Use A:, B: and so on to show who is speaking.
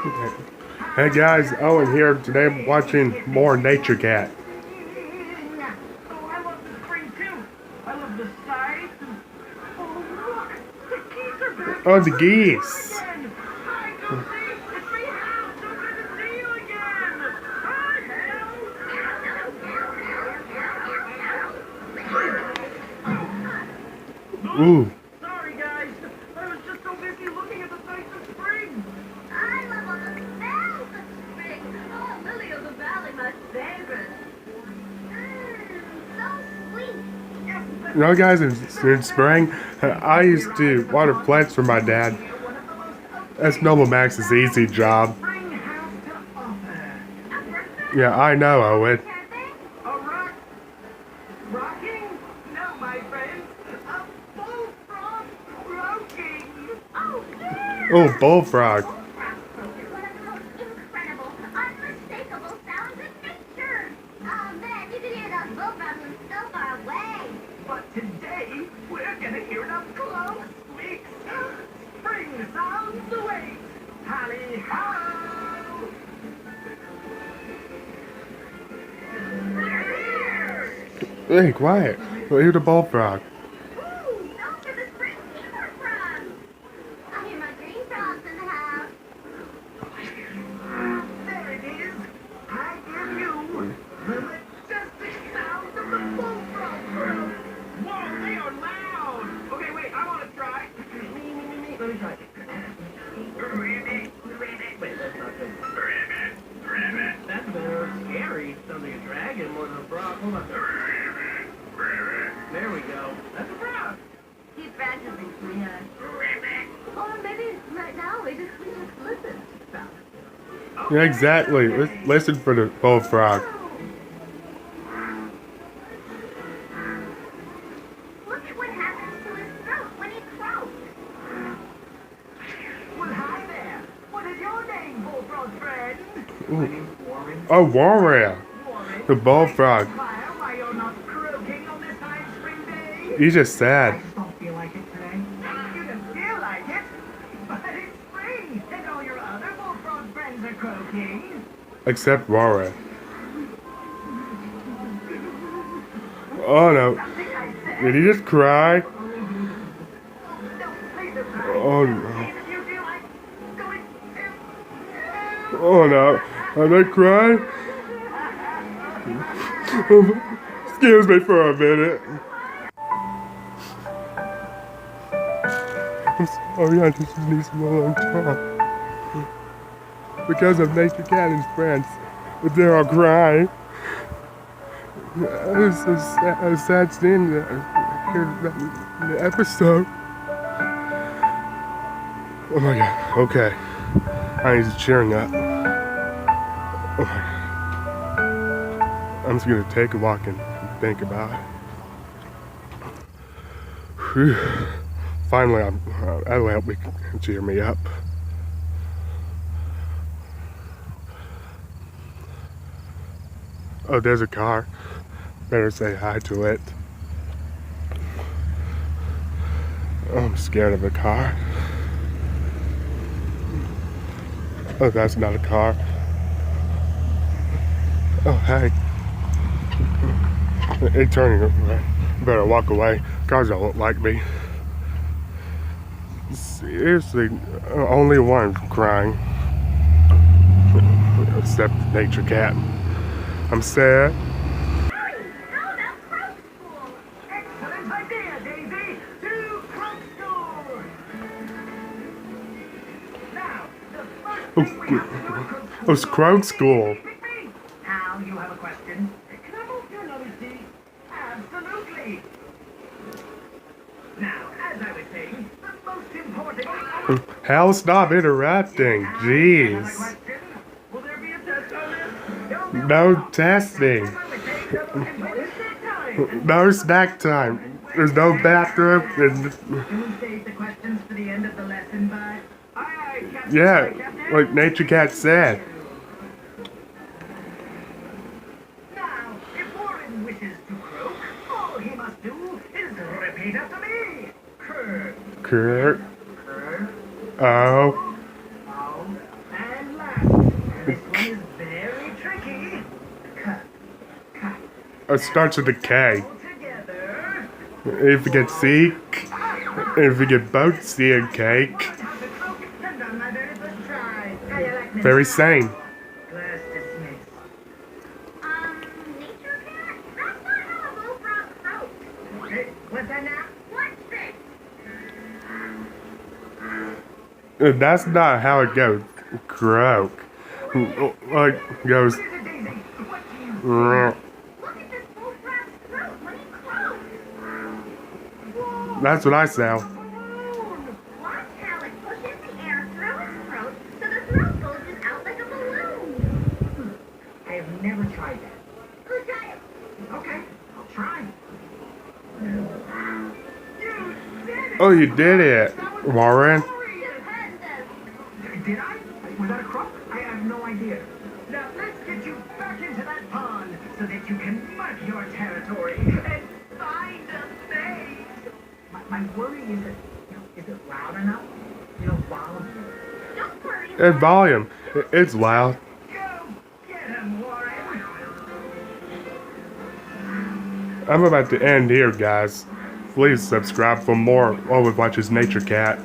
A: Hey guys, Owen here. Today I'm watching more Nature Cat.
B: Oh, I love the spring too. I love the sights. Oh, look, the geese are back.
A: Oh, the geese.
B: Again. Hi, Goldie. It's me, Hal. So good to see you again. Hi, Hal.
A: Ooh.
B: Sorry, guys. I was just so busy looking at the sights of spring.
C: I love all the smells of spring. Oh, Lily of the Valley, my favorite. So sweet.
A: You know, guys, in spring, I used to water plants for my dad. That's Noble Max's easy job.
B: Spring has to offer.
A: Yeah, I know, Owen.
B: A rock? Rocking? No, my friends. A bullfrog croaking.
C: Oh, yeah.
A: Oh, bullfrog.
C: It's one of the most incredible, unmistakable sounds in nature. Oh, man, you can hear those bullfrogs from so far away.
B: But today, we're gonna hear it up close. Weeks. Spring sounds away. Holly ho!
A: Hey, quiet. Well, hear the bullfrog.
C: Ooh, those are the spring fever frogs. I hear my green frogs in the house.
B: There it is. I give you the majestic sound of the bullfrog croak. Whoa, they are loud. Okay, wait, I want to try. Me. Let me try. Wait, that's not good. That's better. Scary. Sounds like a dragon more than a frog. Hold on. There we go. That's a frog.
C: He's practicing, sweetheart. Or maybe right now we just listen.
A: Yeah, exactly. Listen for the bullfrog.
C: Look at what happens to his throat when he croaks.
B: Well, hi there. What is your name, bullfrog friend?
A: Ooh.
B: My name's Warren.
A: Oh, Warrior.
B: Warren.
A: The bullfrog.
B: Why you're not croaking on this fine spring day?
A: He's just
B: I
A: sad.
B: just don't feel like it today. You don't feel like it? But it's spring, and all your other bullfrog friends are croaking.
A: Except Warrior. Oh no.
B: Something I said.
A: Did he just cry?
B: Don't play surprise.
A: Oh no.
B: If you feel like going to...
A: Oh no. Am I crying? Excuse me for a minute. I'm sorry, I just need some alone time. Because of Nature Cat and his friends. But they're all crying. It was a sad scene here in the episode. Oh my god, okay. I need to cheering up. Oh my god. I'm just gonna take a walk and think about it. Whew. Finally, that'll help me cheer me up. Oh, there's a car. Better say hi to it. Oh, I'm scared of a car. Oh, that's not a car. Oh, hey. Hey, turning around. Better walk away. Cars don't like me. Seriously, only one crying. Except Nature Cat. I'm sad.
C: Hurry! How about croak school?
B: Excellent idea, Daisy! To croak school! Now, the first thing we have to do at croak school...
A: Oh, it's Croak School.
B: Hal, you have a question? Can I move your nose, Dee? Absolutely! Now, as I was saying, the most important...
A: Hal, stop interrupting.
B: Another
A: Jeez.
B: question? Will there be a test on this?
A: No testing.
B: As I was saying, the most important time.
A: No snack time. There's no bathroom.
B: Can we save the questions for the end of the lesson, bud? Aye, aye, Captain.
A: Yeah,
B: Aye, Captain.
A: like Nature Cat said.
B: Now, if Warren wishes to croak, all he must do is repeat after me. Krr,
A: Kurt.
B: krr,
A: Oh.
B: ow, and
A: It starts with a K.
B: All together.
A: If you get seek, if you get both C and cake,
B: Learned how to cook and on my very first try. How you like me?
A: very sane.
B: Class dismissed.
C: Nature cat? That's not how a bullfrog croaks.
B: Hey, what's that now?
C: What's this?
A: That's not how it goes. Croak. Like, goes.
B: What is it, Daisy? What do you
A: "Rrrr."
C: Look at this bullfrog's throat when he croaks.
A: That's what I sound.
C: Watch how it pushes the air through its throat so the throat bulges out like a balloon.
B: I have never tried that.
C: Who tried it?
B: Okay, I'll try. You did it!
A: Oh, you did it, Warren.
C: Stupendous.
B: Did I? Was that a croak? I have no idea. Now let's get you back into that pond so that you can mark your territory and find a mate. My worry is that, is it loud enough? Volume.
C: Don't worry.
A: And volume. It's loud.
B: Go get him, Warren.
A: I'm about to end here, guys. Please subscribe for more Owen Watches Nature Cat.